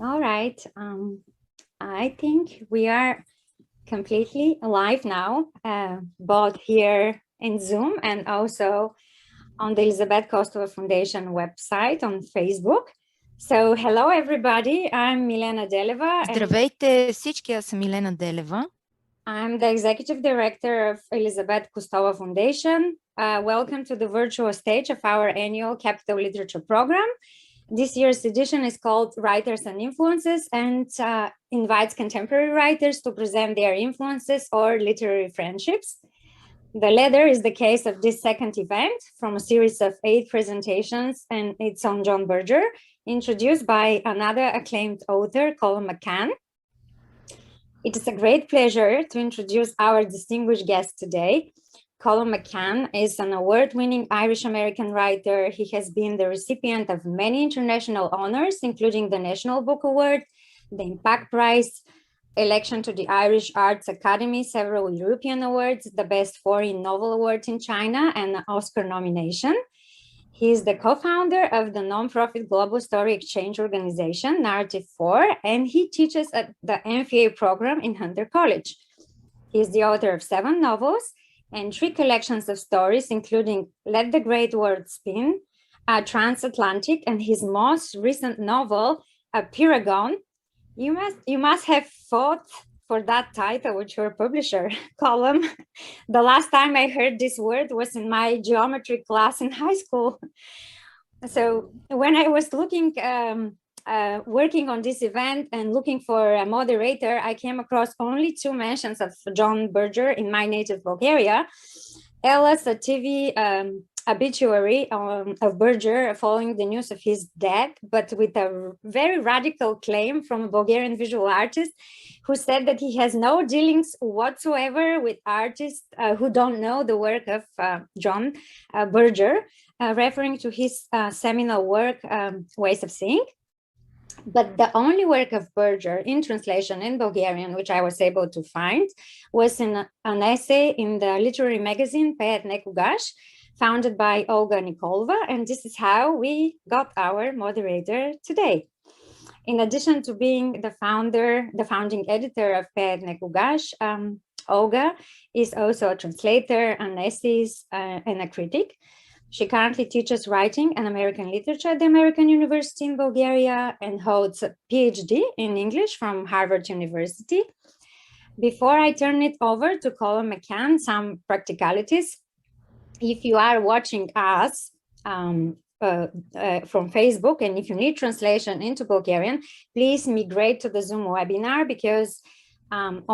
All right. I think we are completely live now, both here in Zoom and also on the Elizabeth Kostova Foundation website on Facebook. So, hello everybody, I'm Milena Deleva. Здравейте всички, аз съм Милена Делева. I'm the Executive Director of Elizabeth Kostova Foundation. Welcome to the virtual stage of our annual Capital Literature Program. This year's edition is called Writers and Influences and invites contemporary writers to present their influences or literary friendships. The latter is the case of this second event from a series of 8 presentations, and it's on John Berger, introduced by another acclaimed author, Colum McCann. It is a great pleasure to introduce our distinguished guest today. Colum McCann is an award-winning Irish-American writer. He has been the recipient of many international honors, including the National Book Award, the Impact Prize, election to the Irish Arts Academy, several European awards, the Best Foreign Novel Award in China, and an Oscar nomination. He is the co-founder of the nonprofit Global Story Exchange Organization, Narrative 4, and he teaches at the MFA program in Hunter College. He is the author of 7 novels and 3 collections of stories, including Let the Great World Spin, Transatlantic, and his most recent novel, Pyragon. You must have fought for that title with your publisher, Colum. The last time I heard this word was in my geometry class in high school. So when I was looking, working on this event and looking for a moderator, I came across only 2 mentions of John Berger in my native Bulgaria. Ella's a TV obituary of Berger following the news of his death, but with a very radical claim from a Bulgarian visual artist who said that he has no dealings whatsoever with artists who don't know the work of John Berger, referring to his seminal work, Ways of Seeing. But the only work of Berger in translation in Bulgarian, which I was able to find, was in an essay in the literary magazine Pet Nekugash, founded by Olga Nikolova, and this is how we got our moderator today. In addition to being the founding editor of Pet Nekugash, Olga is also a translator, an essayist, and a critic. She currently teaches writing and American literature at the American University in Bulgaria and holds a PhD in English from Harvard University. Before I turn it over to Colum McCann, some practicalities. If you are watching us from Facebook and if you need translation into Bulgarian, please migrate to the Zoom webinar because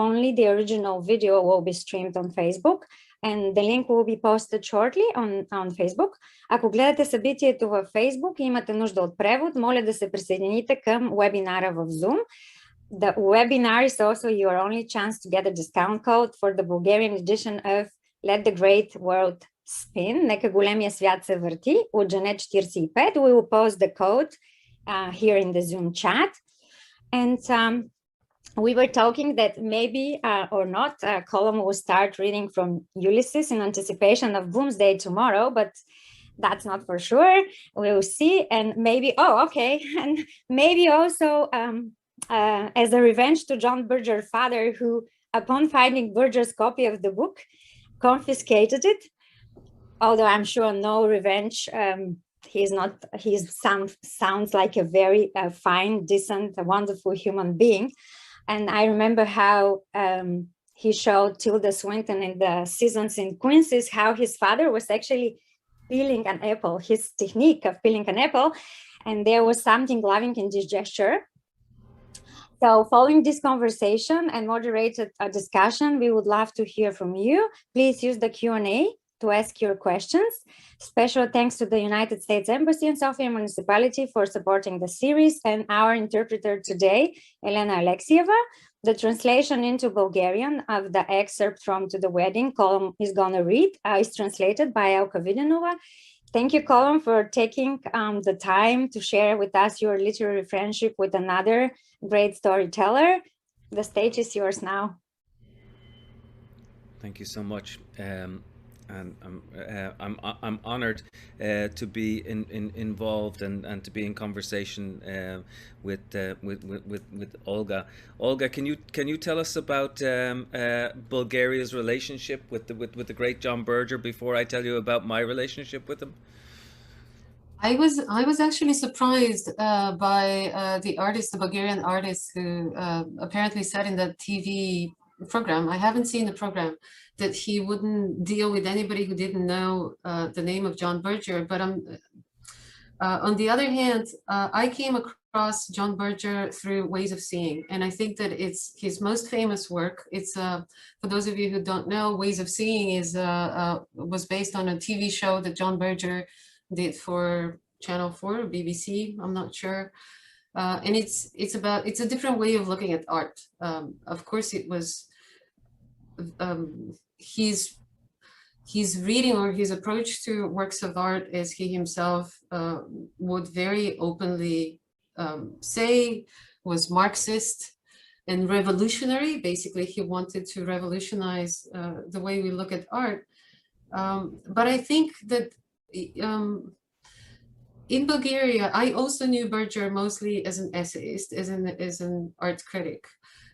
only the original video will be streamed on Facebook. And the link will be posted shortly on Facebook. Ако гледате събитието във Facebook и имате нужда от превод, моля да се присъедините към вебинара в Zoom. The webinar is also your only chance to get a discount code for the Bulgarian edition of Let the Great World Spin. Нека големия свят се върти от Жанет 45. We will post the code here in the Zoom chat. And we were talking that maybe or not, Colum will start reading from Ulysses in anticipation of Bloomsday tomorrow, but that's not for sure. We'll see. And maybe, and maybe also as a revenge to John Berger's father, who, upon finding Berger's copy of the book, confiscated it. Although I'm sure no revenge. He sounds like a very fine, decent, wonderful human being. And I remember how he showed Tilda Swinton in the Seasons in Quincy's, how his father was actually peeling an apple, his technique of peeling an apple. And there was something loving in this gesture. So following this conversation and moderated discussion, we would love to hear from you. Please use the Q&A to ask your questions. Special thanks to the United States Embassy and Sofia Municipality for supporting the series and our interpreter today, Elena Alexieva. The translation into Bulgarian of the excerpt from To the Wedding Colum is going to read is translated by Elka Videnova. Thank you, Colum, for taking the time to share with us your literary friendship with another great storyteller. The stage is yours now. Thank you so much. and I'm honored to be involved and to be in conversation with Olga. Olga, can you tell us about Bulgaria's relationship with the great John Berger before I tell you about my relationship with him? I was actually surprised by the artist, the Bulgarian artist, who apparently said in the TV program. I haven't seen the program, that he wouldn't deal with anybody who didn't know the name of John Berger. But on the other hand, I came across John Berger through Ways of Seeing, and I think that it's his most famous work. It's for those of you who don't know, Ways of Seeing was based on a TV show that John Berger did for Channel 4 or BBC, I'm not sure. And it's a different way of looking at art. Of course, it was his reading or his approach to works of art, as he himself would very openly say, was Marxist and revolutionary. Basically, he wanted to revolutionize the way we look at art. But I think that in Bulgaria, I also knew Berger mostly as an essayist, as an art critic.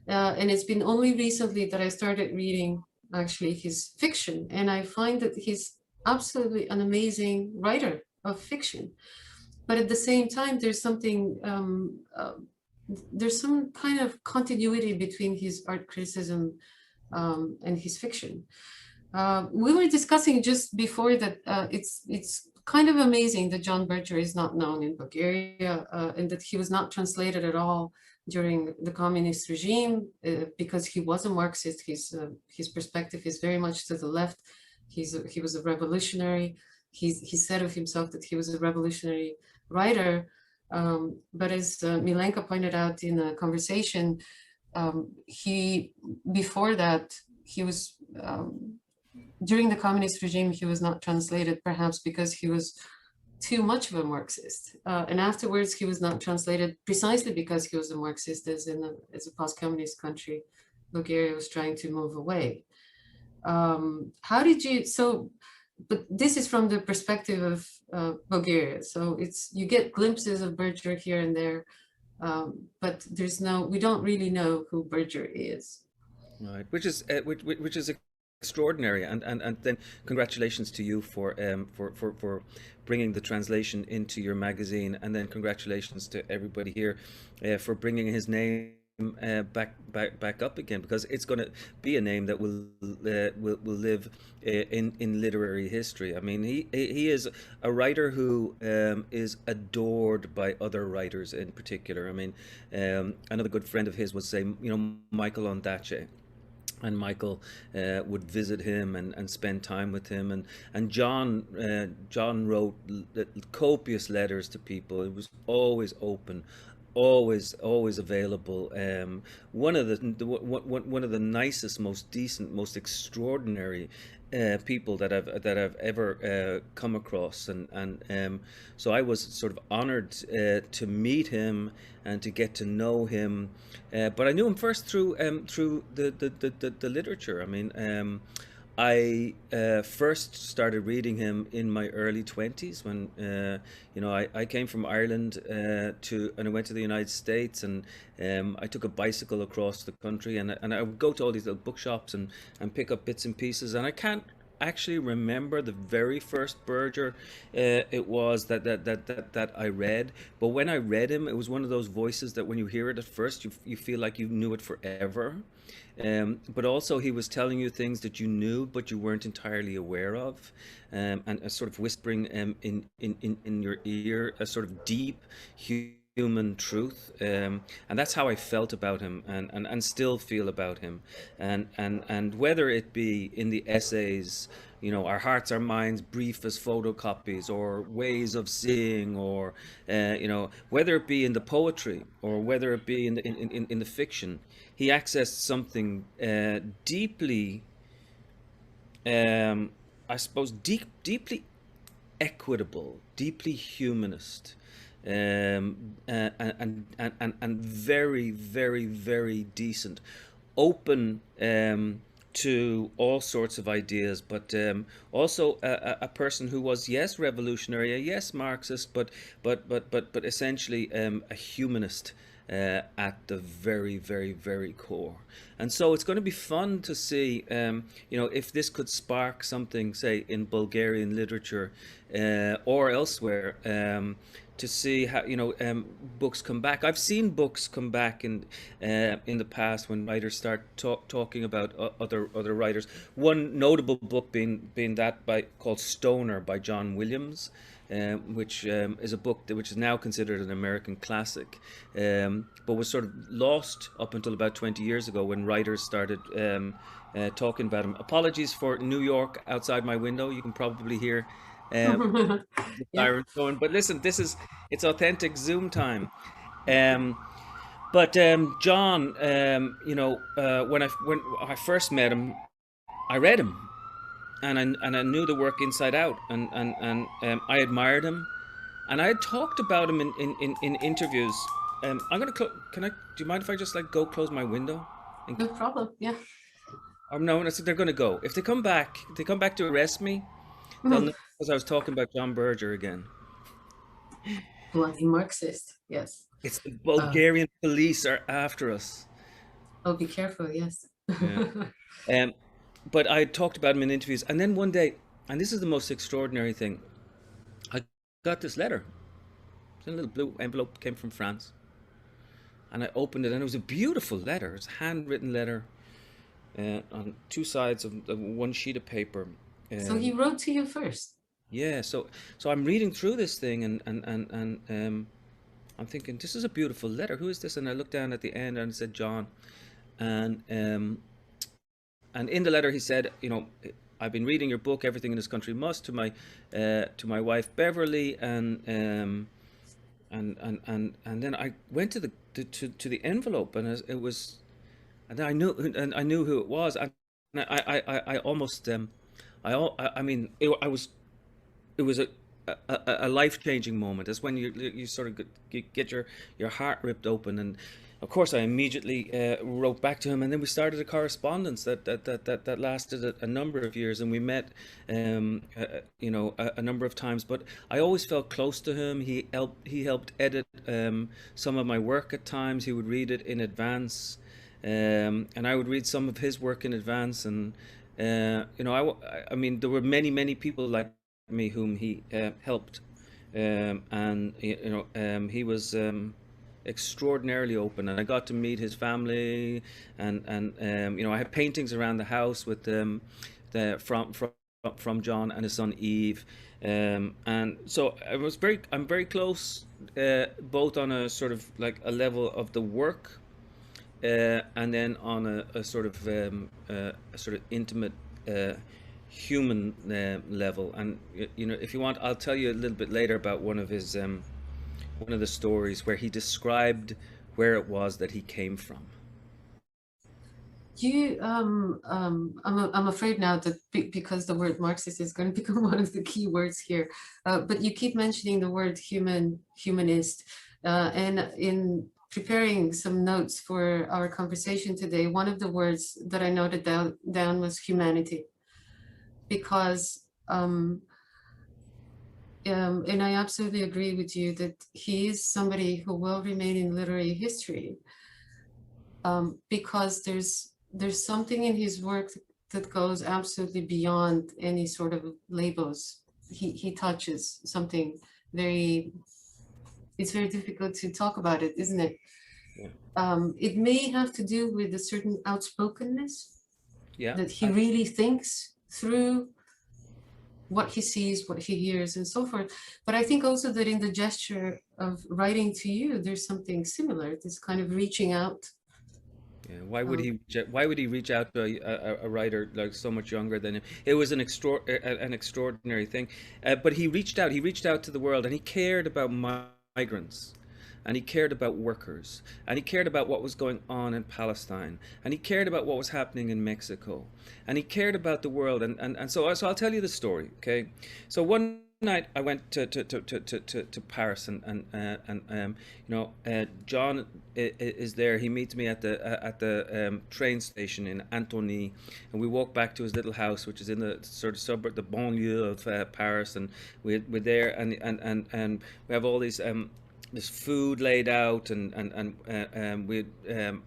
And it's been only recently that I started reading actually his fiction. And I find that he's absolutely an amazing writer of fiction. But at the same time, there's some kind of continuity between his art criticism and his fiction. We were discussing just before that it's kind of amazing that John Berger is not known in Bulgaria and that he was not translated at all during the communist regime because he was a Marxist. His perspective is very much to the left. He was a revolutionary. He said of himself that he was a revolutionary writer. But as Milenka pointed out in a conversation, before that, he was during the communist regime, he was not translated, perhaps because he was too much of a Marxist. And afterwards, he was not translated precisely because he was a Marxist, as a post-communist country, Bulgaria was trying to move away. How did you, but this is from the perspective of Bulgaria. So you get glimpses of Berger here and there, but we don't really know who Berger is. Right, which is extraordinary, and then congratulations to you for bringing the translation into your magazine, and then congratulations to everybody here for bringing his name back up again, because it's going to be a name that will live in literary history. I mean, he is a writer who is adored by other writers in particular. I mean, another good friend of his would say, Michael Ondaatje. And Michael would visit him and spend time with him, and John wrote copious letters to people. It was always open, always available. One of the nicest, most decent, most extraordinary people that I've ever come across, and so I was sort of honored to meet him and to get to know him, but I knew him first through the literature. I mean, I first started reading him in my early 20s when I came from Ireland and I went to the United States, and I took a bicycle across the country, and I would go to all these little bookshops and pick up bits and pieces, and I can't actually remember the very first Berger it was that I read, but when I read him, it was one of those voices that when you hear it at first, you feel like you knew it forever. But also he was telling you things that you knew but you weren't entirely aware of, and a sort of whispering in your ear, a sort of deep human truth, and that's how I felt about him, and still feel about him, and whether it be in the essays, Our Hearts, Our Minds, Brief as Photocopies, or Ways of Seeing, or whether it be in the poetry or whether it be in the fiction, he accessed something deeply, I suppose, deeply equitable, deeply humanist, and very, very, very decent, open to all sorts of ideas, but also a person who was, yes, revolutionary, yes, Marxist, but essentially a humanist at the very, very, very core. And so it's going to be fun to see, if this could spark something, say, in Bulgarian literature or elsewhere, to see how books come back. I've seen books come back in the past when writers start talking about other writers. One notable book being that called Stoner by John Williams, which is a book which is now considered an American classic, but was sort of lost up until about 20 years ago when writers started talking about him. Apologies for New York outside my window. You can probably hear the sirens going, but listen, it's authentic Zoom time. But John, when I first met him, I read him, and I knew the work inside out, and I admired him, and I had talked about him in interviews. I'm gonna do you mind if I just go close my window? No problem. Yeah. No, I said they're gonna go. If they come back to arrest me, they'll know because I was talking about John Berger again. Bloody Marxist. Yes. It's the Bulgarian police are after us. Oh, be careful. Yes. Yeah. But I talked about him in interviews, and then one day, and this is the most extraordinary thing, I got this letter. A little blue envelope, came from France, and I opened it, and it was a beautiful letter. It's a handwritten letter on two sides of one sheet of paper. So he wrote to you first. Yeah. So I'm reading through this thing, and I'm thinking, this is a beautiful letter. Who is this? And I looked down at the end, and it said John, and in the letter he said, I've been reading your book, Everything in This Country Must, to my wife Beverly, and then I went to the envelope, and it was, and I knew who it was, and I almost it was a life-changing moment. It's when you sort of get your heart ripped open, and of course I immediately wrote back to him, and then we started a correspondence that lasted a number of years, and we met a number of times. But I always felt close to him. He helped edit some of my work at times. He would read it in advance, and I would read some of his work in advance, and I mean, there were many people like me whom he helped, and he was extraordinarily open, and I got to meet his family, and I had paintings around the house with from John and his son Eve, and so I'm very close, both on a sort of like a level of the work, and then on a sort of intimate human level. And if you want, I'll tell you a little bit later about one of the stories where he described where it was that he came from. I'm afraid now that because the word Marxist is going to become one of the key words here, but you keep mentioning the word humanist, and in preparing some notes for our conversation today, one of the words that I noted down was humanity, because and I absolutely agree with you that he is somebody who will remain in literary history, because there's something in his work that goes absolutely beyond any sort of labels. He touches something it's very difficult to talk about it, isn't it? Yeah. It may have to do with a certain outspokenness, that he really thinks through what he sees, what he hears, and so forth. But I think also that in the gesture of writing to you, there's something similar, this kind of reaching out. Yeah. Why would he reach out to a writer like so much younger than him? It was an extraordinary thing. But he reached out to the world, and he cared about migrants, and he cared about workers, and he cared about what was going on in Palestine, and he cared about what was happening in Mexico, and he cared about the world. And so I'll tell you the story, okay? So one night I went to Paris, John is there. He meets me at the train station in Antony, and we walk back to his little house, which is in the sort of suburb, the banlieue of Paris, and we're there, and we have all these this food laid out, and we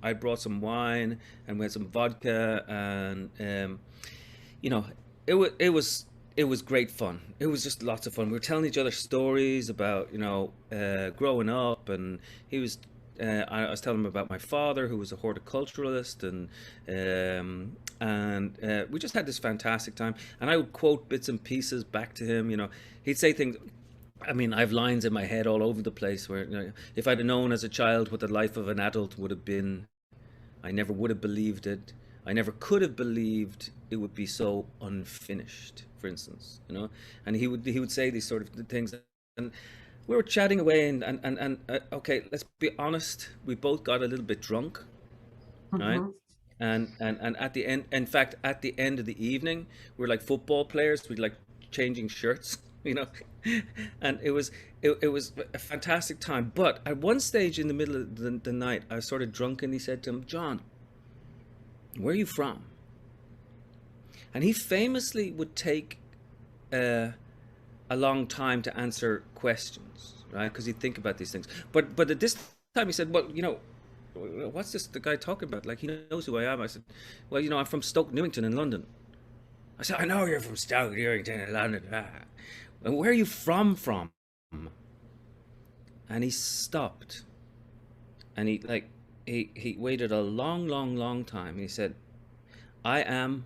I brought some wine, and we had some vodka, and you know, it was great fun. It was just lots of fun. We were telling each other stories about, growing up, and I was telling him about my father, who was a horticulturalist, and we just had this fantastic time. And I would quote bits and pieces back to him. He'd say things. I mean, I have lines in my head all over the place where, if I'd have known as a child what the life of an adult would have been, I never would have believed it. I never could have believed it would be so unfinished, for instance, and he would say these sort of things, and we were chatting away, and okay, let's be honest, we both got a little bit drunk, right? And at the end, in fact, at the end of the evening, we were like football players, we'd like changing shirts, and it was a fantastic time. But at one stage in the middle of the night, I was sort of drunk, and he said to him, "John, where are you from?" And he famously would take a long time to answer questions, right? Because he'd think about these things. But at this time he said, "Well, what's the guy talking about? Like, he knows who I am." I said, "Well, I'm from Stoke Newington in London." I said, "I know you're from Stoke Newington in London. And where are you from?" And he stopped, and he waited a long time. And he said, I am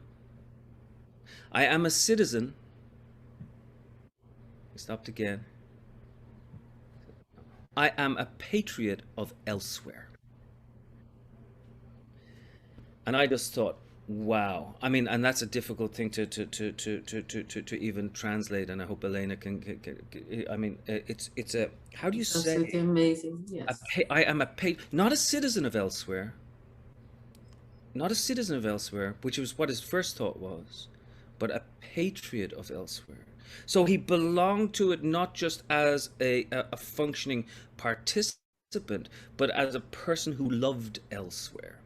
a citizen." He stopped again. "I am a patriot of elsewhere." And I just thought, wow. I mean, and that's a difficult thing to even translate. And I hope Elena can I mean, it's a, how do you say? Absolutely amazing. Yes. I am not a citizen of elsewhere. Not a citizen of elsewhere, which was what his first thought was, but a patriot of elsewhere. So he belonged to it not just as a functioning participant, but as a person who loved elsewhere.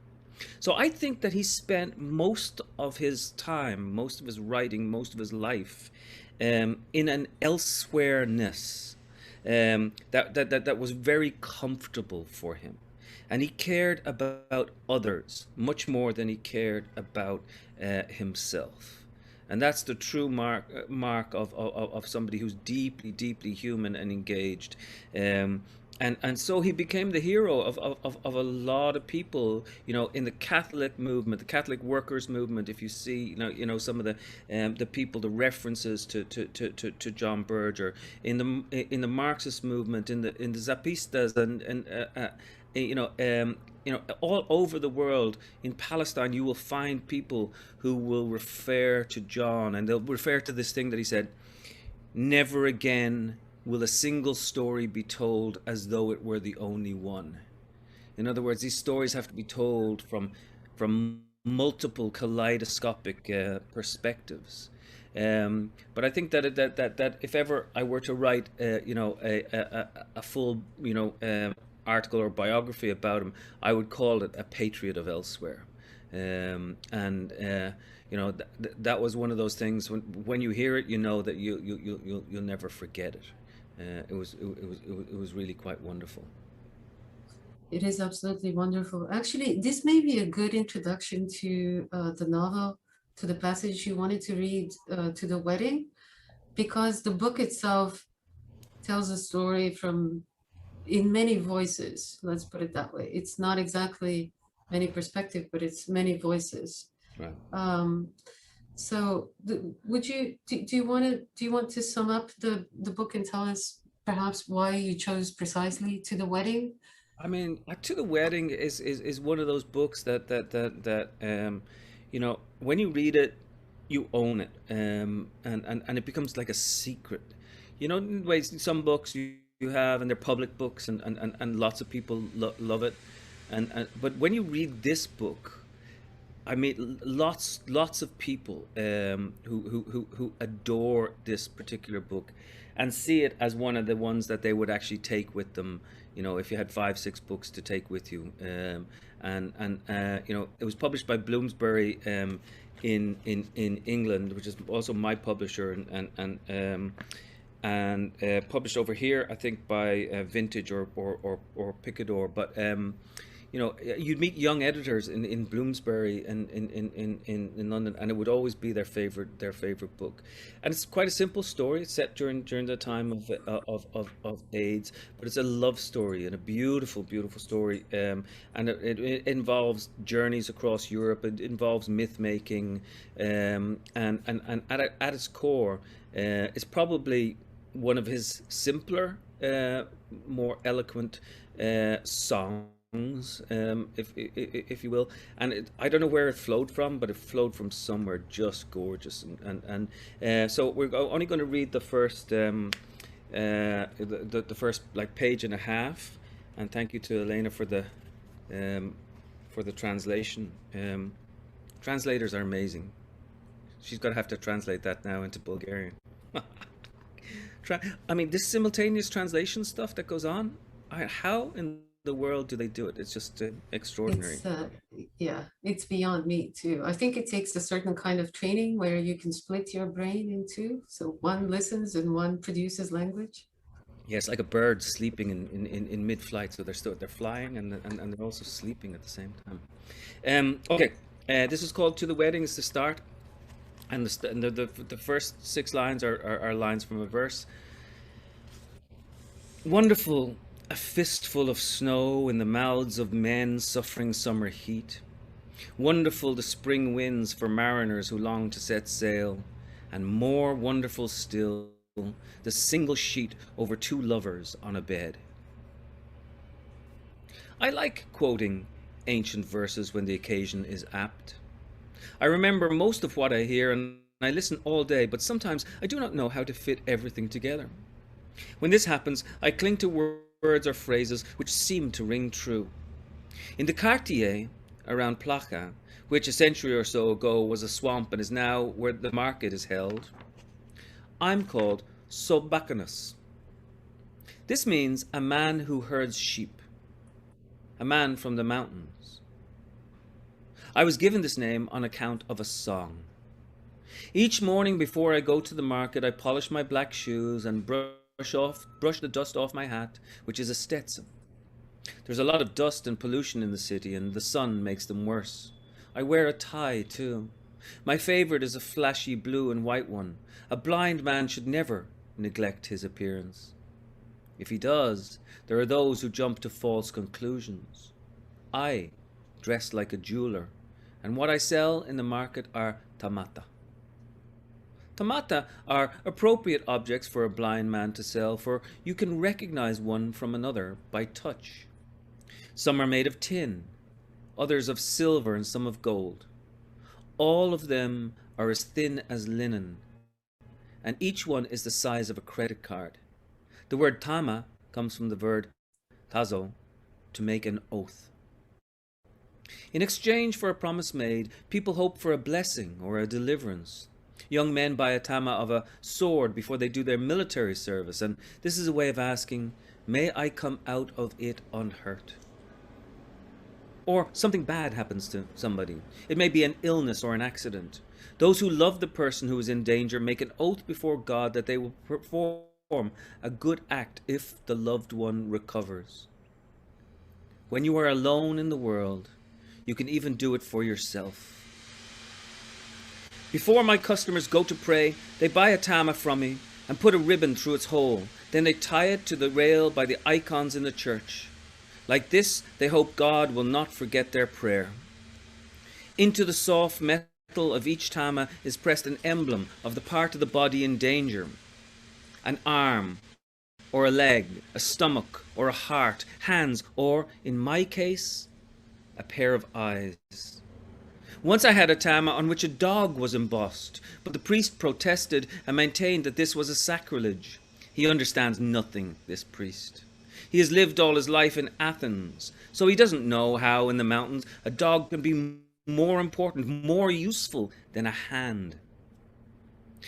So I think that he spent most of his time, most of his writing, most of his life in an elsewhere-ness that was very comfortable for him. And he cared about others much more than he cared about himself. And that's the true mark of somebody who's deeply human and engaged. And so he became the hero of a lot of people, in the Catholic movement, the Catholic workers movement. If you see, some of the people, the references to John Berger, in the Marxist movement, in the Zapistas, and all over the world. In Palestine, you will find people who will refer to John, and they'll refer to this thing that he said: "Never again will a single story be told as though it were the only one." In other words, these stories have to be told from multiple kaleidoscopic perspectives. But I think that if ever I were to write, a full, article or biography about him, I would call it A Patriot of Elsewhere. That was one of those things when you hear it, that you'll never forget it. It was really quite wonderful. It is absolutely wonderful. Actually, this may be a good introduction to the novel, to the passage you wanted to read, to the wedding, because the book itself tells a story in many voices. Let's put it that way. It's not exactly many perspectives, but it's many voices. Right. So do you want to sum up the book and tell us perhaps why you chose precisely To the Wedding? I mean, To the Wedding is one of those books that when you read it, you own it, and it becomes like a secret. In ways, some books you have, and they're public books, and lots of people love it, but when you read this book, I meet lots of people who adore this particular book, and see it as one of the ones that they would actually take with them. You know, if you had 5-6 books to take with you, you know, it was published by Bloomsbury in England, which is also my publisher, and published over here, I think, by Vintage or Picador. But you know, you'd meet young editors in Bloomsbury and in London, and it would always be their favorite book. And it's quite a simple story. It's set during the time of AIDS, but it's a love story and a beautiful story. And it involves journeys across Europe. It involves myth making, and at its core, it's probably one of his simpler, more eloquent songs, if you will. And I don't know where it flowed from, but it flowed from somewhere just gorgeous. So we're only going to read the first the first like page and a half. And thank you to Elena for the translation. Translators are amazing. She's going to have to translate that now into Bulgarian. I mean, this simultaneous translation stuff that goes on, how in the world do they do it? It's just extraordinary. Yeah, it's beyond me too. I think it takes a certain kind of training where you can split your brain in two. So one listens and one produces language. Yes, like a bird sleeping in mid-flight. So they're flying and they're also sleeping at the same time. Okay, this is called "To the Wedding" is the start. And the first 6 lines are lines from a verse. Wonderful, a fistful of snow in the mouths of men suffering summer heat. Wonderful the spring winds for mariners who long to set sail. And more wonderful still, the single sheet over 2 lovers on a bed. I like quoting ancient verses when the occasion is apt. I remember most of what I hear and I listen all day, but sometimes I do not know how to fit everything together. When this happens, I cling to words or phrases which seem to ring true. In the Quartier around Placha, which a century or so ago was a swamp and is now where the market is held, I'm called Sobakanus. This means a man who herds sheep, a man from the mountains. I was given this name on account of a song. Each morning before I go to the market, I polish my black shoes and brush the dust off my hat, which is a Stetson. There's a lot of dust and pollution in the city, and the sun makes them worse. I wear a tie, too. My favorite is a flashy blue and white one. A blind man should never neglect his appearance. If he does, there are those who jump to false conclusions. I dress like a jeweler, and what I sell in the market are tamata. Tamata are appropriate objects for a blind man to sell, for you can recognize one from another by touch. Some are made of tin, others of silver, and some of gold. All of them are as thin as linen, and each one is the size of a credit card. The word tama comes from the verb tazo, to make an oath. In exchange for a promise made, people hope for a blessing or a deliverance. Young men buy a tama of a sword before they do their military service, and this is a way of asking, may I come out of it unhurt? Or something bad happens to somebody. It may be an illness or an accident. Those who love the person who is in danger make an oath before God that they will perform a good act if the loved one recovers. When you are alone in the world, you can even do it for yourself. Before my customers go to pray, they buy a tama from me and put a ribbon through its hole. Then they tie it to the rail by the icons in the church. Like this, they hope God will not forget their prayer. Into the soft metal of each tama is pressed an emblem of the part of the body in danger. An arm, or a leg, a stomach, or a heart, hands, or, in my case, a pair of eyes. Once I had a tama on which a dog was embossed, but the priest protested and maintained that this was a sacrilege. He understands nothing, this priest. He has lived all his life in Athens, so he doesn't know how in the mountains a dog can be more important, more useful than a hand.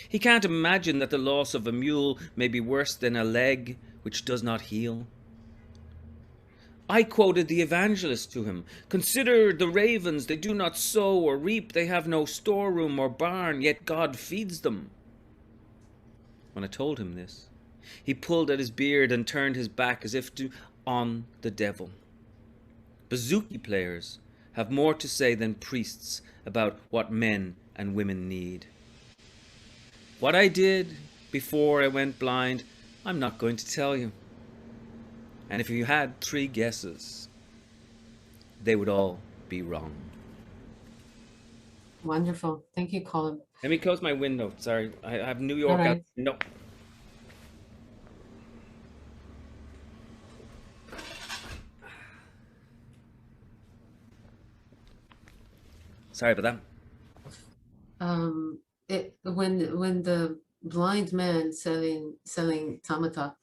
He can't imagine that the loss of a mule may be worse than a leg which does not heal. I quoted the evangelist to him. Consider the ravens, they do not sow or reap, they have no storeroom or barn, yet God feeds them. When I told him this, he pulled at his beard and turned his back as if on the devil. Bouzouki players have more to say than priests about what men and women need. What I did before I went blind, I'm not going to tell you. And if you had 3 guesses, they would all be wrong. Wonderful. Thank you, Colum. Let me close my window. Sorry, I have New York All right. out. No. Sorry about that. When the blind man selling tamata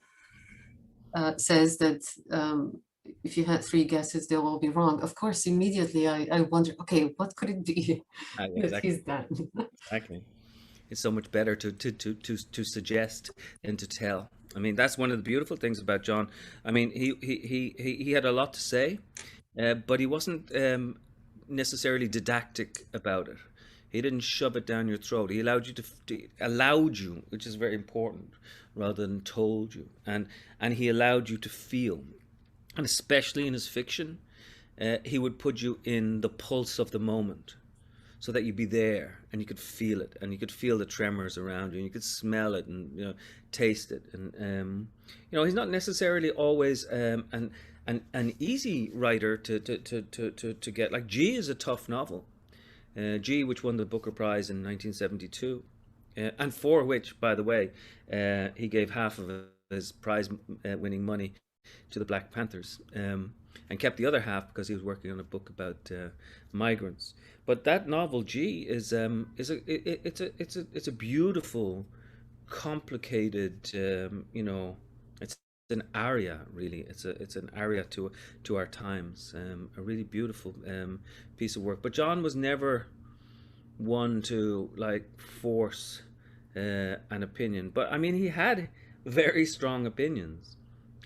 says that if you had 3 guesses, they'll all be wrong. Of course, immediately I wonder, okay, what could it be that Exactly. he's done? Exactly. It's so much better to suggest than to tell. I mean, that's one of the beautiful things about John. I mean, he had a lot to say, but he wasn't necessarily didactic about it. He didn't shove it down your throat. He allowed you, which is very important, rather than told you, and he allowed you to feel. And especially in his fiction, he would put you in the pulse of the moment, so that you'd be there and you could feel it, and you could feel the tremors around you, and you could smell it, and taste it. And he's not necessarily always an easy writer to get. Like G is a tough novel. G, which won the Booker Prize in 1972, and for which, by the way, he gave half of his prize-winning money to the Black Panthers, and kept the other half because he was working on a book about migrants. But that novel G is a beautiful, complicated, it's an aria, really. It's an aria to our times. A really beautiful piece of work. But John was never one to force an opinion. But I mean, he had very strong opinions,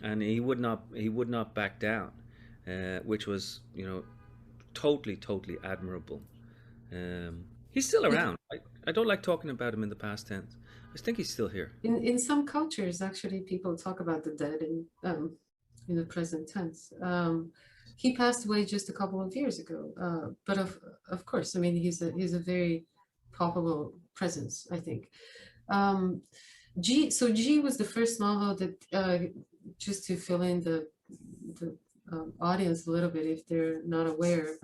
and he would not back down, which was totally admirable. He's still around. I don't like talking about him in the past tense. I think he's still here. In some cultures, actually, people talk about the dead in the present tense. He passed away just a couple of years ago, but of course, I mean, he's a very palpable presence, I think. G was the first novel that, just to fill in the audience a little bit if they're not aware.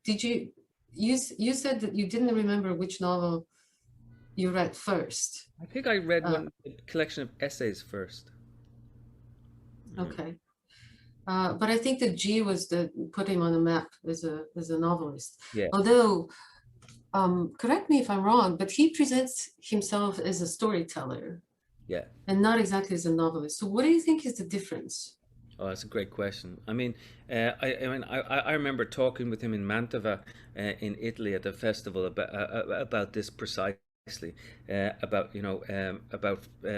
Did you said that you didn't remember which novel you read first? I think I read one collection of essays first. Okay. But I think that G was put him on the map as a novelist. Yeah. Although, correct me if I'm wrong, but he presents himself as a storyteller. Yeah. And not exactly as a novelist. So what do you think is the difference? Oh, that's a great question. I mean, I remember talking with him in Mantova, in Italy, at the festival about this precisely, about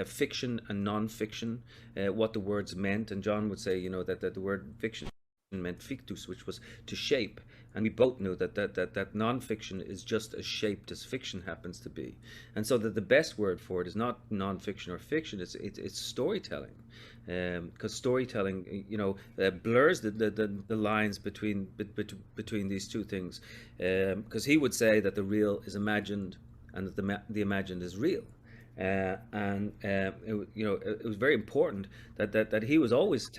fiction and non-fiction, what the words meant. And John would say, that the word fiction meant fictus, which was to shape, and we both knew that non-fiction is just as shaped as fiction happens to be, and so that the best word for it is not non-fiction or fiction, it's storytelling, because storytelling blurs the lines between these two things, because he would say that the real is imagined and that the imagined is real. It was very important that he was always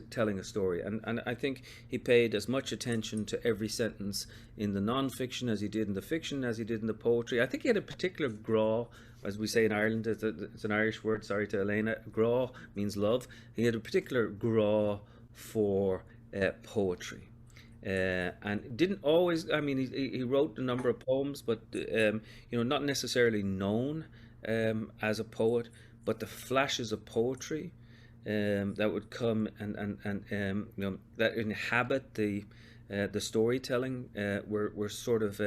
telling a story, and I think he paid as much attention to every sentence in the non-fiction as he did in the fiction, as he did in the poetry. I think he had a particular graw, as we say in Ireland. It's an Irish word. Sorry to Elena. Graw means love. He had a particular graw for poetry. And didn't always. I mean, he wrote a number of poems, but not necessarily known as a poet, but the flashes of poetry that would come and that inhabit the storytelling were sort of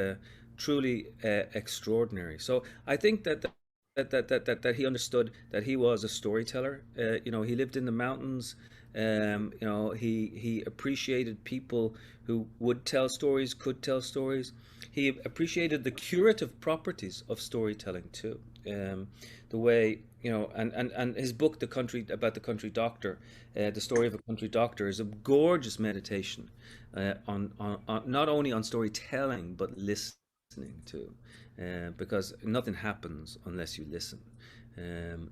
truly extraordinary. So I think that he understood that he was a storyteller. He lived in the mountains. He appreciated people who would tell stories, could tell stories. He appreciated the curative properties of storytelling too. The way, and his book, about the country doctor, the story of a country doctor, is a gorgeous meditation on not only on storytelling but listening too, because nothing happens unless you listen. And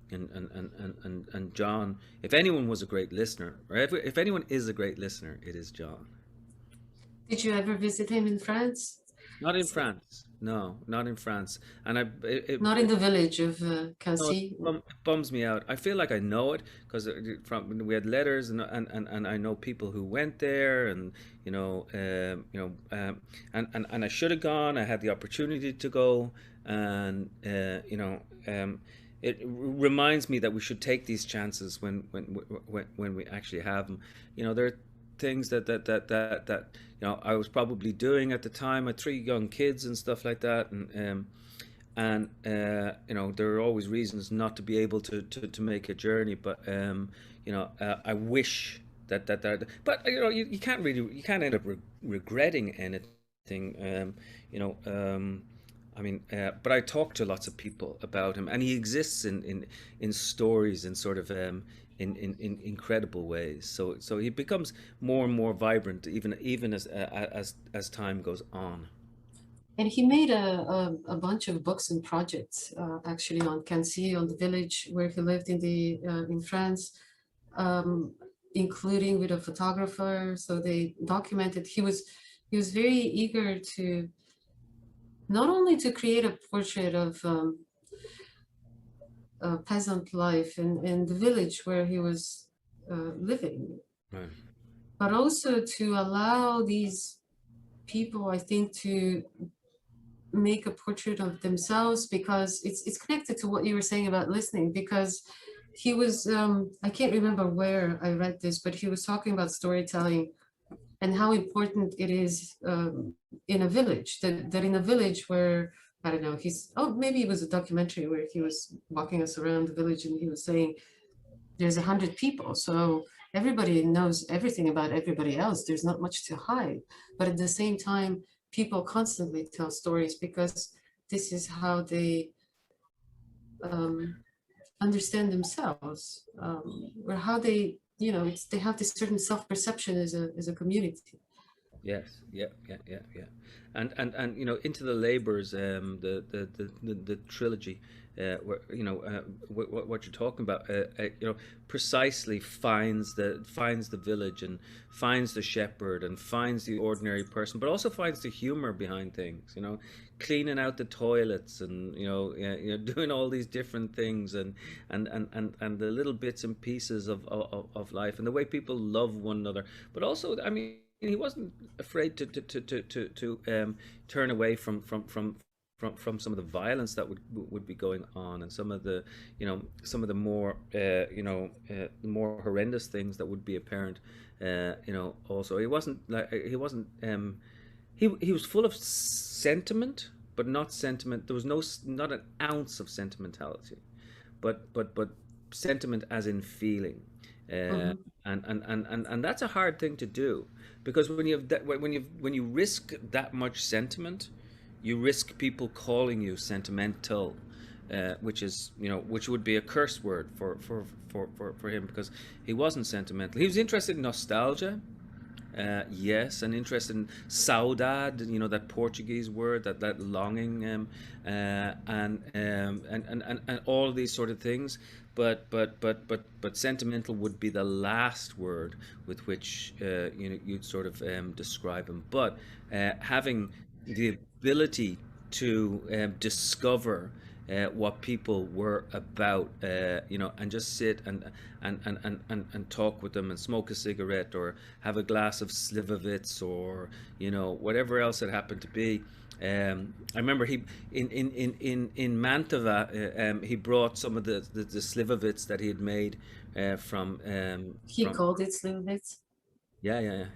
John, if anyone was a great listener, or if anyone is a great listener, it is John. Did you ever visit him in France? Not in France, no, not in France. And Not in the village of no, Cassis? it bums me out. I feel like I know it because we had letters, and I know people who went there, and and I should have gone. I had the opportunity to go, and it reminds me that we should take these chances when we actually have them. There are things that I was probably doing at the time. I had 3 young kids and stuff like that, and there are always reasons not to be able to make a journey. But I wish that but you can't end up regretting anything. But I talk to lots of people about him, and he exists in stories in sort of in incredible ways. So he becomes more and more vibrant, even as time goes on. And he made a bunch of books and projects, actually, on Cancy, on the village where he lived in France, including with a photographer. So they documented. He was very eager to not only to create a portrait of peasant life in the village where he was living, Right. but also to allow these people, I think, to make a portrait of themselves, because it's connected to what you were saying about listening, because he was I can't remember where I read this, but he was talking about storytelling and how important it is in a village, that in a village where, I don't know, maybe it was a documentary where he was walking us around the village and he was saying there's 100 people, so everybody knows everything about everybody else. There's not much to hide, but at the same time, people constantly tell stories because this is how they understand themselves, or how they, they have this certain self-perception as a community. Yes, yeah. And Into the Labours, the trilogy, where what you're talking about, precisely finds the village, and finds the shepherd, and finds the ordinary person, but also finds the humor behind things. Cleaning out the toilets, and doing all these different things, and the little bits and pieces of life, and the way people love one another. But also, he wasn't afraid to turn away from some of the violence that would be going on, and some of the more more horrendous things that would be apparent. Also, he was full of sentiment, but not sentiment. There was not an ounce of sentimentality, but sentiment as in feeling. And that's a hard thing to do, because when you risk that much sentiment, you risk people calling you sentimental, which would be a curse word for him, because he wasn't sentimental. He was interested in nostalgia, yes, and interested in saudade, that Portuguese word, that longing, and all of these sort of things. But sentimental would be the last word with which you'd sort of describe him. But having the ability to discover what people were about, and just sit and talk with them, and smoke a cigarette, or have a glass of Slivovitz, or whatever else it happened to be. I remember he in Mantova, he brought some of the Slivovitz that he had made from He called it Slivovitz. yeah.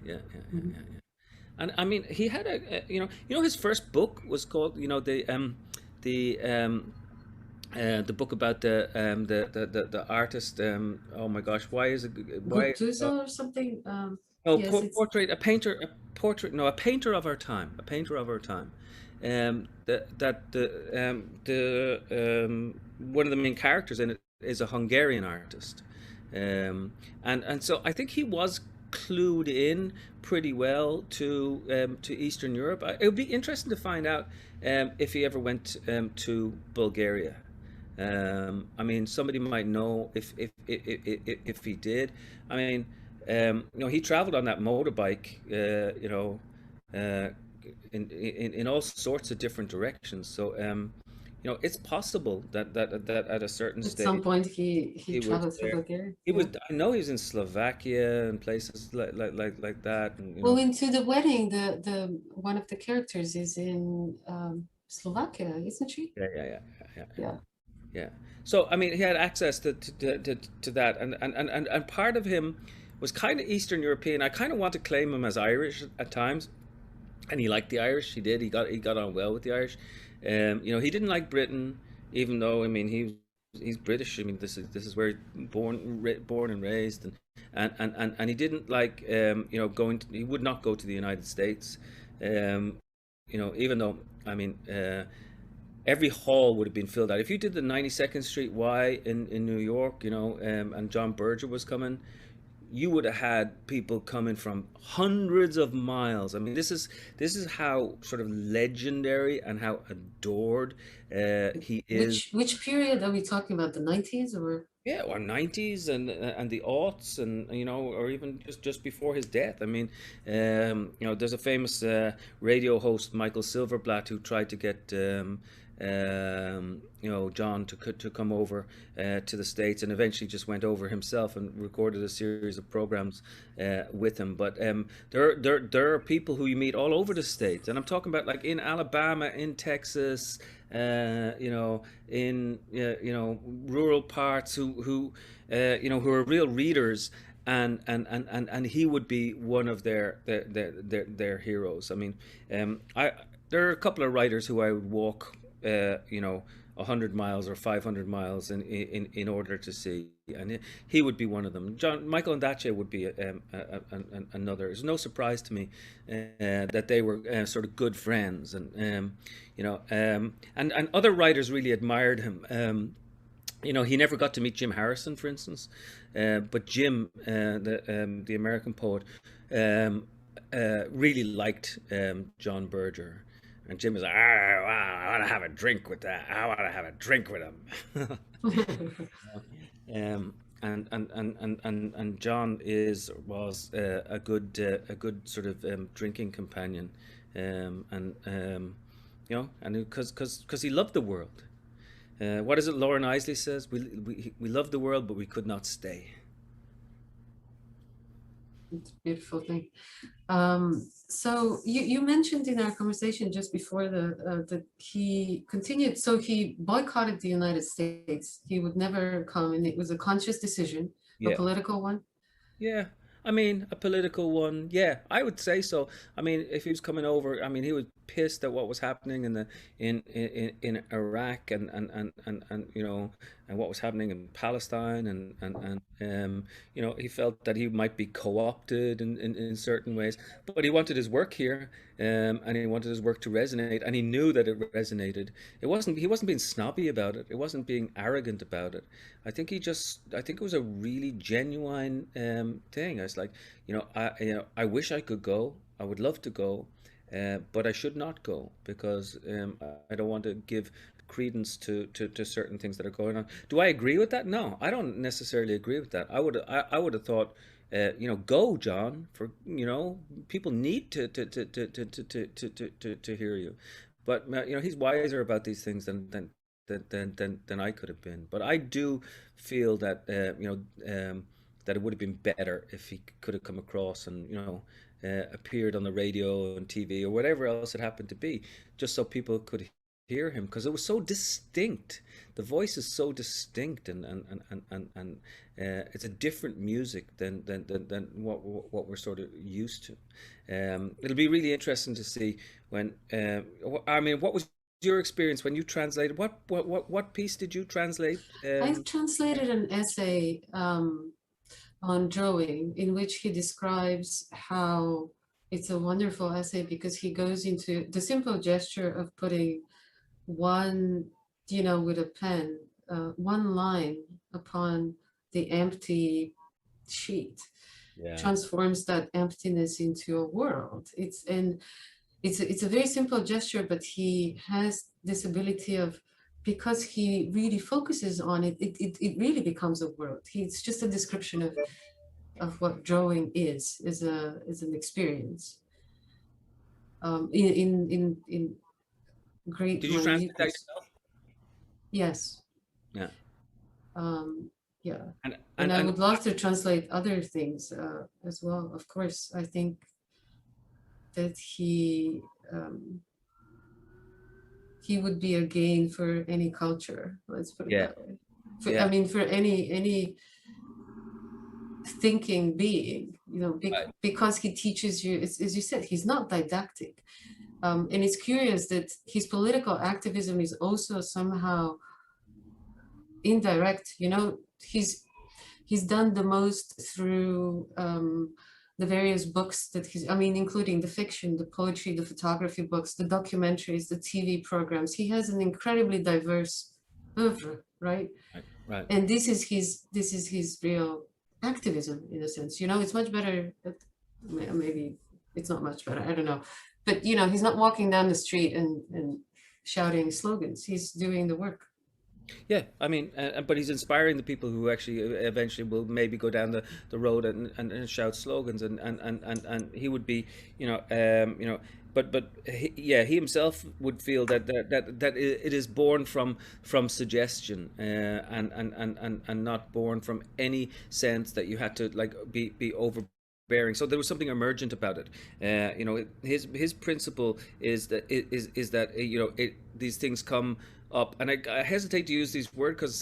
And I mean, he had his first book was called, the the book about the artist. Oh my gosh, why is it why? Guttuso or something. Oh, Yes, it's portrait, a painter, a portrait. No, a painter of our time, a painter of our time. One of the main characters in it is a Hungarian artist, and so I think he was clued in pretty well to Eastern Europe. It would be interesting to find out if he ever went to Bulgaria. I mean, somebody might know if he did. I mean, he traveled on that motorbike, uh, in all sorts of different directions. So, it's possible that at a certain at stage some point he he was traveled through there. Bulgaria. He Yeah. was. I know he was in Slovakia and places like that, and Well, into the wedding, the one of the characters is in Slovakia, isn't she? yeah. Yeah. Yeah. So I mean, he had access to that, and part of him was kind of Eastern European. I kind of want to claim him as Irish at times, and he liked the Irish. He did. He got on well with the Irish. He didn't like Britain, even though I mean he's British. I mean this is where he born and raised, and he didn't like he would not go to the United States. Even though I mean. Every hall would have been filled out. If you did the 92nd Street Y in New York, and John Berger was coming, you would have had people coming from hundreds of miles. I mean, this is how sort of legendary and how adored he is. Which period are we talking about? The 90s or? Yeah, or 90s and the aughts, and or even just before his death. I mean, there's a famous radio host, Michael Silverblatt, who tried to get John to come over to the States, and eventually just went over himself and recorded a series of programs with him. But there are people who you meet all over the States, and I'm talking about like in Alabama, in Texas, in rural parts who are real readers, and he would be one of their heroes. I mean, there are a couple of writers who I would walk 100 miles or 500 miles in order to see, and he would be one of them. Michael Ondaatje would be another. It's no surprise to me that they were sort of good friends, and other writers really admired him. He never got to meet Jim Harrison, for instance, but Jim, the American poet, really liked John Berger. And Jim was like, I want to have a drink with that. I want to have a drink with him. And John was a good sort of drinking companion, and because he loved the world. What is it Lauren Isley says? We love the world, but we could not stay. It's a beautiful thing. So you mentioned in our conversation just before that he continued. So he boycotted the United States. He would never come, and it was a conscious decision, a political one. Yeah. I mean, a political one. Yeah, I would say so. I mean, if he was coming over, I mean, he was pissed at what was happening in Iraq, and what was happening in Palestine, and he felt that he might be co-opted in certain ways, but he wanted his work here, and he wanted his work to resonate, and he knew that it resonated. He wasn't being snobby about it. It wasn't being arrogant about it. I think it was a really genuine thing. I was like, I wish I could go. I would love to go, but I should not go because I don't want to give credence to certain things that are going on. Do I agree with that? No, I don't necessarily agree with that. I would have thought, go, John. For people need to hear you, but he's wiser about these things than I could have been. But I do feel that that it would have been better if he could have come across and appeared on the radio and TV or whatever else it happened to be, just so people could hear him because it was so distinct. The voice is so distinct, and it's a different music than what we're sort of used to. It'll be really interesting to see when. I mean, what was your experience when you translated? What piece did you translate? I translated an essay on drawing in which he describes how it's a wonderful essay because he goes into the simple gesture of putting one, with a pen, one line upon the empty sheet Yeah, transforms that emptiness into a world. It's a very simple gesture, but he has this ability of, because he really focuses on it, it really becomes a world. It's just a description of what drawing is an experience. In great did you translate that minuteness. yourself? Yes. Yeah, Yeah. and And and I and would love to translate other things as well. Of course, I think that he would be a gain for any culture. Let's put it yeah, that way. I yeah. mean, for any thinking being, Right. because he teaches you, as you said, he's not didactic. And it's curious that his political activism is also somehow indirect. He's done the most through the various books that including the fiction, the poetry, the photography books, the documentaries, the TV programs. He has an incredibly diverse oeuvre, right? Right. And this is his real activism, in a sense. It's much better. Maybe it's not much better. I don't know, but he's not walking down the street and shouting slogans. He's doing the work. Yeah, I mean, but he's inspiring the people who actually eventually will maybe go down the road and shout slogans, and he would be, but he himself would feel that it is born from suggestion, and not born from any sense that you had to like be overbearing. So there was something emergent about it. His principle is that these things come up, and I hesitate to use these words because it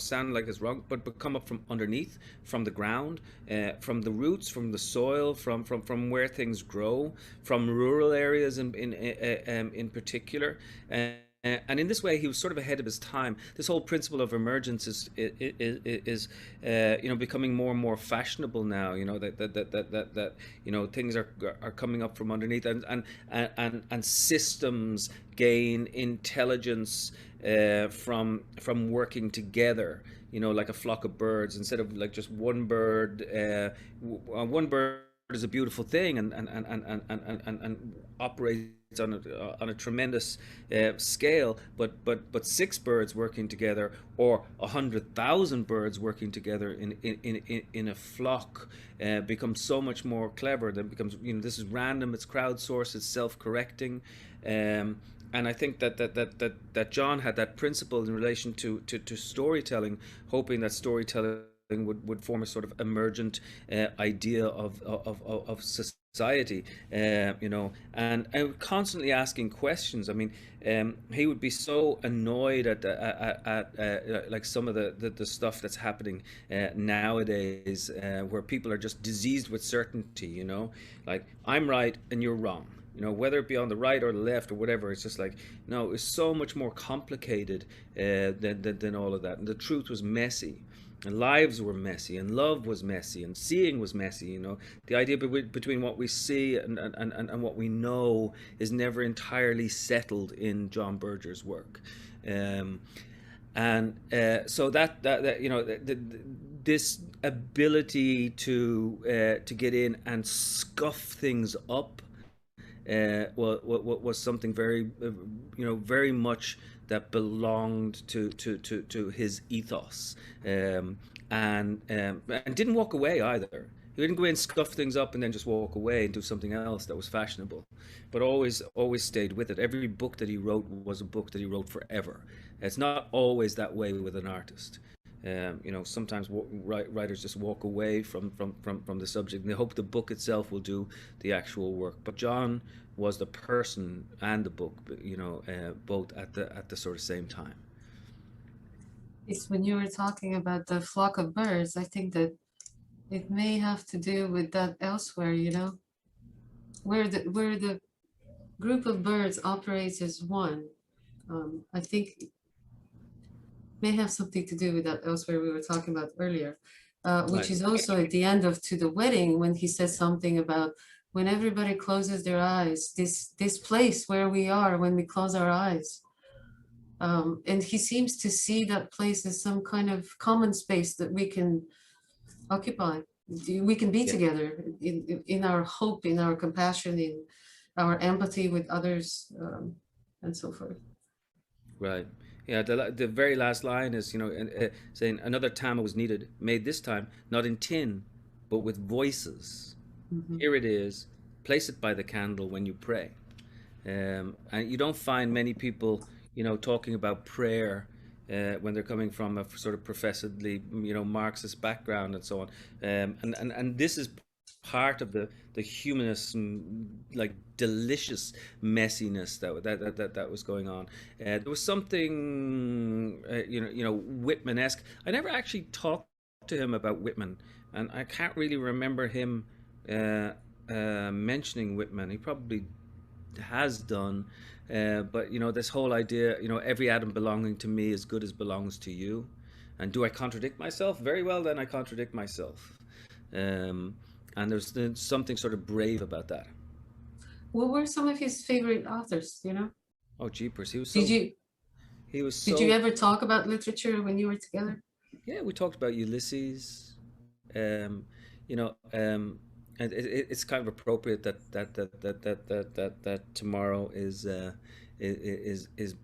sound like it's wrong, but come up from underneath, from the ground, from the roots, from the soil, from where things grow, from rural areas in particular. And in this way, he was sort of ahead of his time. This whole principle of emergence is becoming more and more fashionable now. That things are coming up from underneath, and systems gain intelligence from working together. Like a flock of birds, instead of like just one bird. One bird is a beautiful thing, and operates on a tremendous scale, but six birds working together, or 100,000 birds working together in a flock becomes so much more clever. That becomes, this is random, it's crowdsourced, it's self-correcting. And I think that John had that principle in relation to storytelling, hoping that storytelling would form a sort of emergent idea of society, and constantly asking questions. I mean, he would be so annoyed at like some of the stuff that's happening nowadays, where people are just diseased with certainty. Like, I'm right and you're wrong. Whether it be on the right or the left or whatever, it's just like, no, it's so much more complicated than all of that. And the truth was messy, and lives were messy, and love was messy, and seeing was messy. The idea between what we see and what we know is never entirely settled in John Berger's work. So this ability to get in and scuff things up was something very, very much that belonged to his ethos, and didn't walk away either. He didn't go in and scuff things up and then just walk away and do something else that was fashionable, but always stayed with it. Every book that he wrote was a book that he wrote forever. It's not always that way with an artist. Sometimes writers just walk away from the subject and they hope the book itself will do the actual work. But John was the person and the book, both at the sort of same time. It's when you were talking about the flock of birds, I think that it may have to do with that elsewhere, where the group of birds operates as one. I think may have something to do with that elsewhere we were talking about earlier, which Right. is also at the end of To the Wedding, when he says something about when everybody closes their eyes, this place where we are when we close our eyes. And he seems to see that place as some kind of common space that we can occupy. We can be Yeah. together in our hope, in our compassion, in our empathy with others, and so forth. Right. Yeah. The very last line is, saying another Tama was needed, made this time not in tin, but with voices. Mhm. Here it is. Place it by the candle when you pray. And you don't find many people, talking about prayer when they're coming from a sort of professedly, Marxist background and so on. And this is part of the humanist, like delicious messiness that was going on. There was something, Whitman-esque. I never actually talked to him about Whitman, and I can't really remember him mentioning Whitman. He probably has done, but this whole idea, every atom belonging to me is good as belongs to you. And do I contradict myself? Very well, then I contradict myself. And there's something sort of brave about that. What were some of his favorite authors, Oh, jeepers, Did you did you ever talk about literature when you were together? Yeah, we talked about Ulysses. Um, and it's kind of appropriate that tomorrow is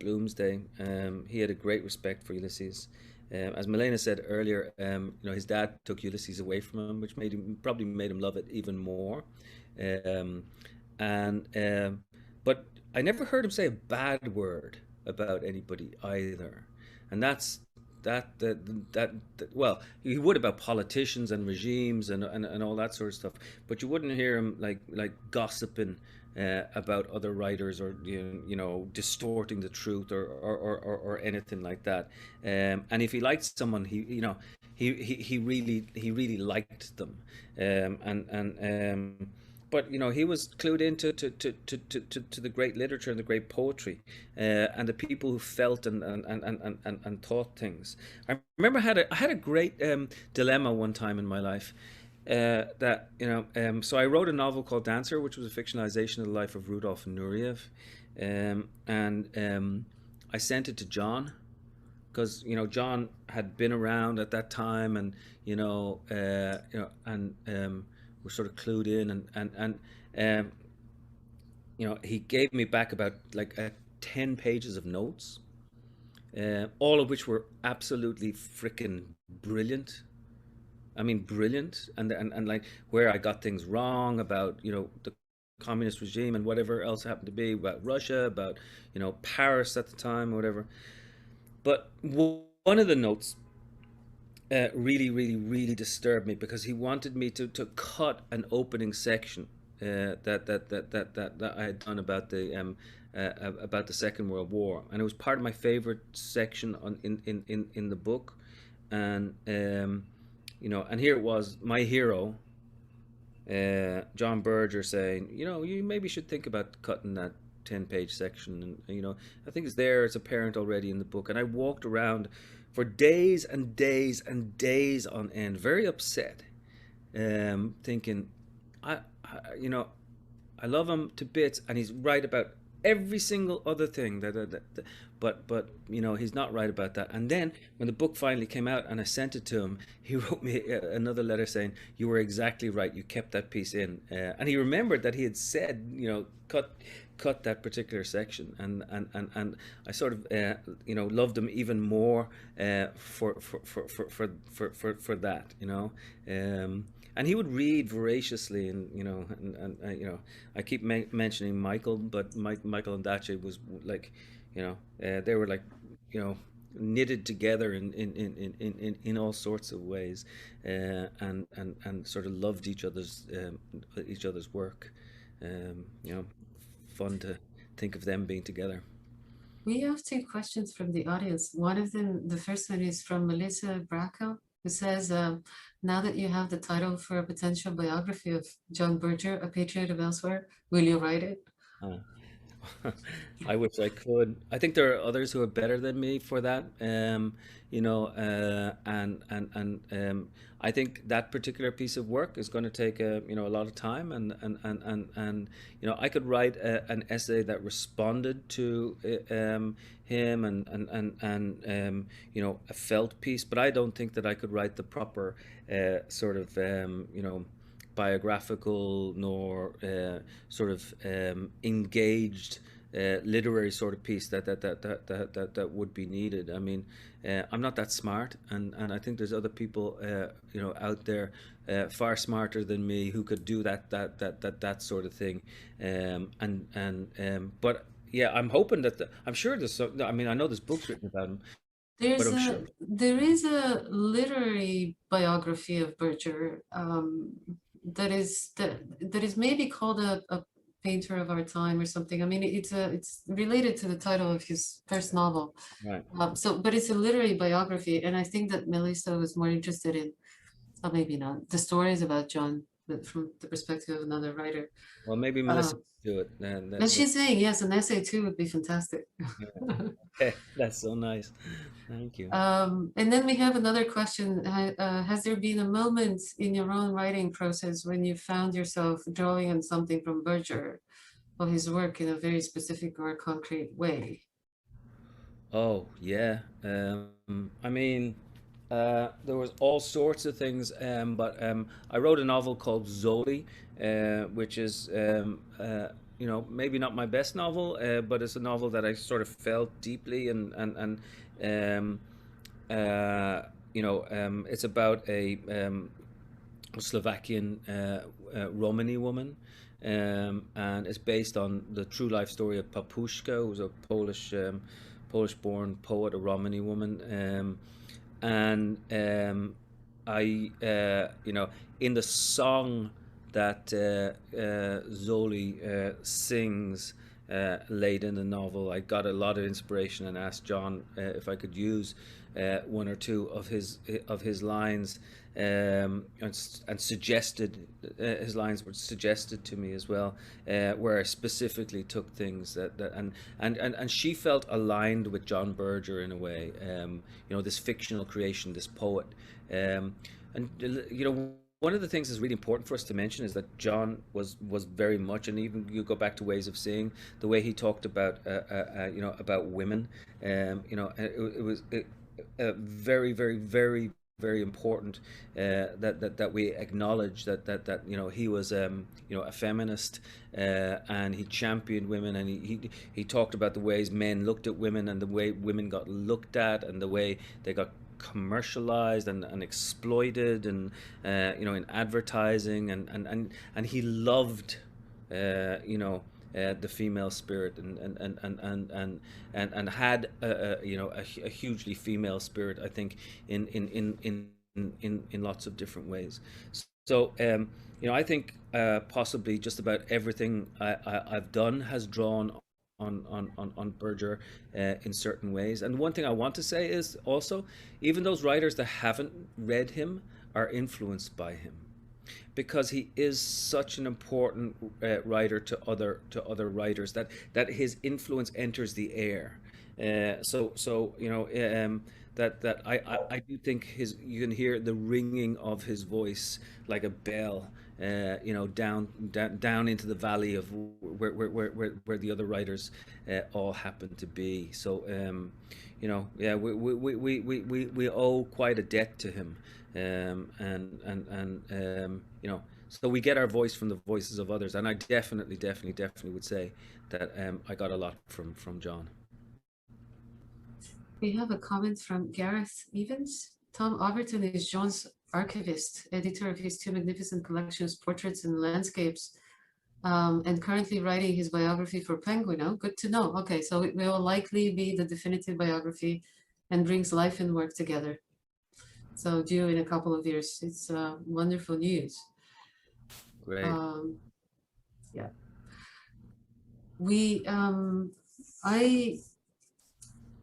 Bloomsday. He had a great respect for Ulysses. As Milena said earlier, his dad took Ulysses away from him, which probably made him love it even more. Um, and but I never heard him say a bad word about anybody either, and well, he would about politicians and regimes and all that sort of stuff, but you wouldn't hear him like gossiping about other writers, or distorting the truth, or anything like that. And if he liked someone, he really liked them. But he was clued into to the great literature and the great poetry, and the people who felt and thought things. I remember I had a great dilemma one time in my life. So I wrote a novel called Dancer, which was a fictionalization of the life of Rudolf Nureyev, and I sent it to John, because John had been around at that time, and were sort of clued in, and he gave me back about like 10 pages of notes, all of which were absolutely freaking brilliant. I mean, brilliant, and like where I got things wrong about the communist regime and whatever else happened to be, about Russia, about Paris at the time, or whatever. But one of the notes really, really, really disturbed me, because he wanted me to cut an opening section that I had done about the Second World War, and it was part of my favorite section in the book, and and here it was, my hero, John Berger, saying, you maybe should think about cutting that 10-page section, and I think it's apparent already in the book. And I walked around for days and days and days on end, very upset, thinking, I love him to bits, and he's right about every single other thing but he's not right about that. And then when the book finally came out and I sent it to him, he wrote me another letter saying, you were exactly right, you kept that piece in, and he remembered that he had said, cut that particular section, and I sort of loved him even more for that, and he would read voraciously, and I keep mentioning Michael, but Michael and Dace was like, they were like, knitted together in all sorts of ways, and sort of loved each other's work. You know, fun to think of them being together. We have two questions from the audience. One of them, the first one is from Melissa Bracco, who says, now that you have the title for a potential biography of John Berger, A Patriot of Elsewhere, will you write it? Uh, I wish I could. I think there are others who are better than me for that. You know, and I think that particular piece of work is going to take a lot of time, and I could write an essay that responded to him, and a felt piece, but I don't think that I could write the proper sort of biographical nor sort of engaged literary sort of piece that would be needed. I mean, I'm not that smart, and I think there's other people out there far smarter than me who could do that sort of thing. But yeah, I'm hoping that I'm sure there's some, I mean, I know there's books written about him. There is a literary biography of Berger that is maybe called a painter of our time or something. I mean, it's related to the title of his first novel. Right. But it's a literary biography, and I think that Melissa was more interested in, or maybe not, the stories about John, but from the perspective of another writer. Well, maybe Melissa could do it. And she's saying, yes, an essay too would be fantastic. Yeah. That's so nice. Thank you. And then we have another question. Has there been a moment in your own writing process when you found yourself drawing on something from Berger or his work in a very specific or concrete way? Oh, yeah. I mean, there was all sorts of things, but I wrote a novel called Zoli, which is maybe not my best novel, but it's a novel that I sort of felt deeply, and it's about a Slovakian Romani woman, and it's based on the true life story of Papushka, who was a Polish-born poet, a Romani woman, and in the song that Zoli sings late in the novel, I got a lot of inspiration and asked John if I could use one or two of his lines, and suggested his lines were suggested to me as well, where I specifically took things and she felt aligned with John Berger in a way, this fictional creation, this poet, one of the things that's really important for us to mention is that John was very much, and even you go back to Ways of Seeing, the way he talked about about women, it was very, very, very, very important that we acknowledge that he was a feminist, and he championed women, and he talked about the ways men looked at women and the way women got looked at and the way they got commercialized and exploited, and in advertising, and he loved the female spirit, and had a hugely female spirit, I think, in lots of different ways. So I think possibly just about everything I've done has drawn on Berger in certain ways. And one thing I want to say is also, even those writers that haven't read him are influenced by him, because he is such an important writer to other writers, that his influence enters the air. That I do think you can hear the ringing of his voice like a bell, down into the valley of where the other writers all happen to be. So we owe quite a debt to him, so we get our voice from the voices of others, and I definitely would say that I got a lot from John. We have a comment from Gareth Evans. Tom Overton is John's archivist, editor of his two magnificent collections, Portraits and Landscapes, and currently writing his biography for Penguin. Oh, good to know. Okay, so it will likely be the definitive biography and brings life and work together. So due in a couple of years. It's wonderful news. Great. Yeah. I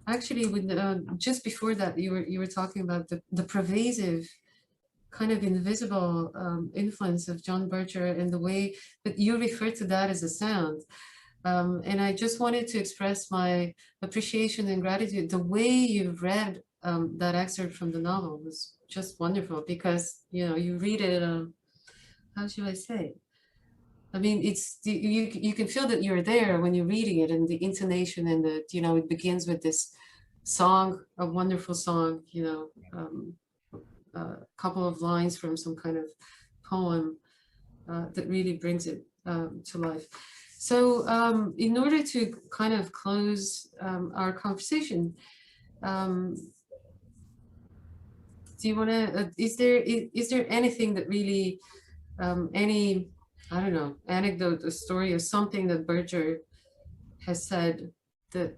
actually would just before that you were talking about the pervasive kind of invisible influence of John Berger and the way that you refer to that as a sound. And I just wanted to express my appreciation and gratitude. The way you read that excerpt from the novel was just wonderful, because, you know, you read it, how should I say? I mean, it's you can feel that you're there when you're reading it, and the intonation and the, you know, it begins with this song, a wonderful song, you know, a couple of lines from some kind of poem that really brings it to life. So in order to kind of close our conversation, do you want to, is there anything that really, any, I don't know, anecdote, a story, or something that Berger has said that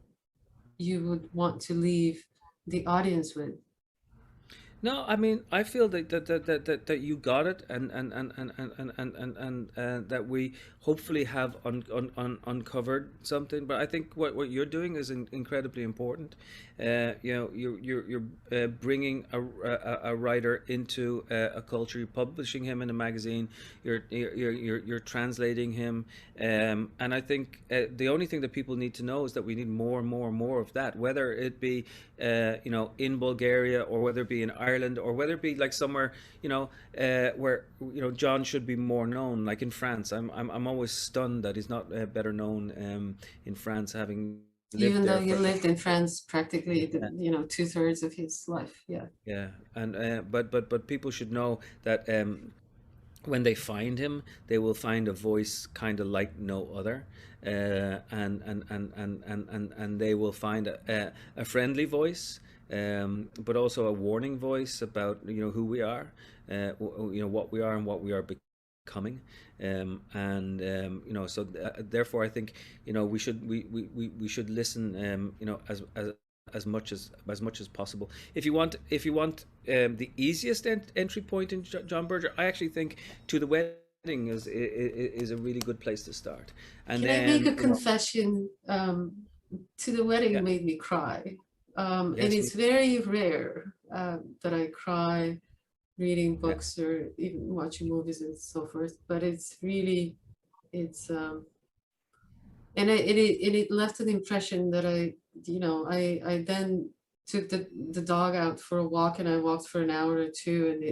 you would want to leave the audience with? No, I mean, I feel that you got it, and that we hopefully have uncovered something. But I think what you're doing is incredibly important. You know, you're bringing a writer into a culture. You're publishing him in a magazine. You're translating him, and I think the only thing that people need to know is that we need more and more and more of that. Whether it be you know, in Bulgaria, or whether it be in Ireland, or whether it be like somewhere, you know, where, you know, John should be more known, like in France. I'm always stunned that he's not better known in France, having lived Even though there you for, lived in France practically, you know, 2/3 of his life. Yeah. yeah, and but people should know that when they find him, they will find a voice kind of like no other, and they will find a friendly voice, but also a warning voice about, you know, who we are, you know, what we are and what we are becoming, you know, so therefore I think, you know, we should listen, you know, as much as possible. If you want the easiest entry point in John Berger, I actually think To the Wedding is a really good place to start. And Can then, I make a you know, confession? To the Wedding yeah, made me cry. And yes, it's very rare that I cry reading yeah, books or even watching movies and so forth. But it's really, it's and it left an impression that you know, I then took the dog out for a walk, and I walked for an hour or two, and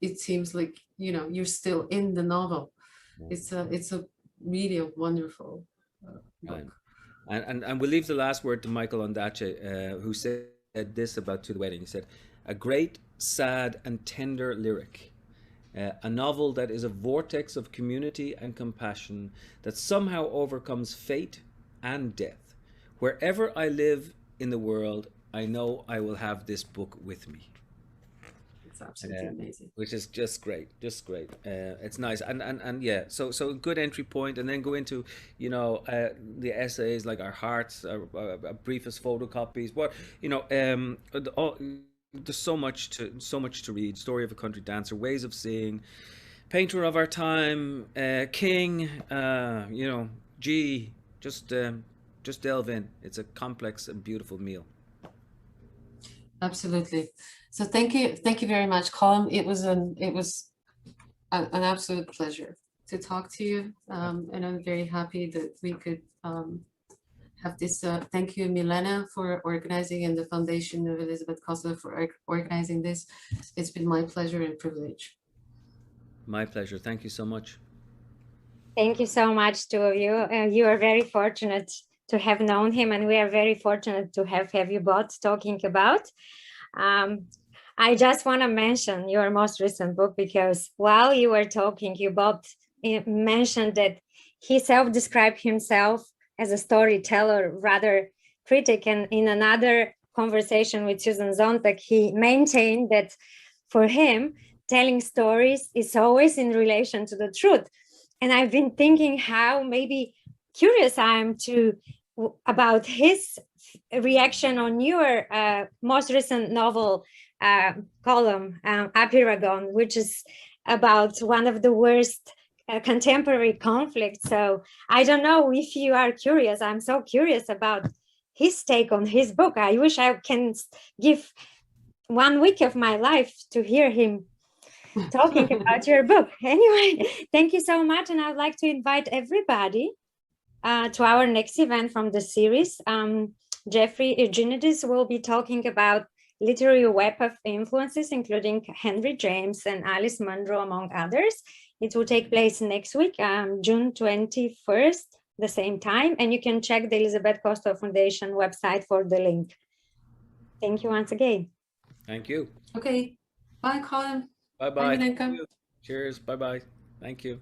it seems like, you know, you're still in the novel. It's a really a wonderful right. book. And we'll leave the last word to Michael Ondaatje, who said this about To the Wedding. He said, "A great, sad, and tender lyric. A novel that is a vortex of community and compassion that somehow overcomes fate and death. Wherever I live in the world, I know I will have this book with me." It's absolutely amazing. Which is just great, just great. It's nice, and yeah, so good entry point, and then go into, you know, the essays like Our Hearts, briefest photocopies. What, you know, there's so much to read. Story of a Country Dancer, Ways of Seeing, Painter of Our Time, King. You know, gee, just delve in. It's a complex and beautiful meal. Absolutely. So thank you very much, Colum. It was an absolute pleasure to talk to you, and I'm very happy that we could have this. Thank you, Milena, for organizing, and the Foundation of Elizabeth Kostler for organizing this. It's been my pleasure and privilege. My pleasure. Thank you so much. Thank you so much, two of you. You are very fortunate to have known him, and we are very fortunate to have you both talking about. I just want to mention your most recent book, because while you were talking, you both mentioned that he self-described himself as a storyteller, rather critic, and in another conversation with Susan Zontag, he maintained that for him, telling stories is always in relation to the truth. And I've been thinking how maybe curious I am about his reaction on your most recent novel, Colum, Apiragon, which is about one of the worst contemporary conflicts. So I don't know if you are curious. I'm so curious about his take on his book. I wish I can give 1 week of my life to hear him talking about your book. Anyway, thank you so much. And I'd like to invite everybody to our next event from the series. Jeffrey Eugenides will be talking about literary web of influences, including Henry James and Alice Munro, among others. It will take place next week, June 21st, the same time. And you can check the Elizabeth Costello Foundation website for the link. Thank you once again. Thank you. Okay. Bye, Colin. Bye-bye. Bye, Milenka. Cheers. Bye-bye. Thank you.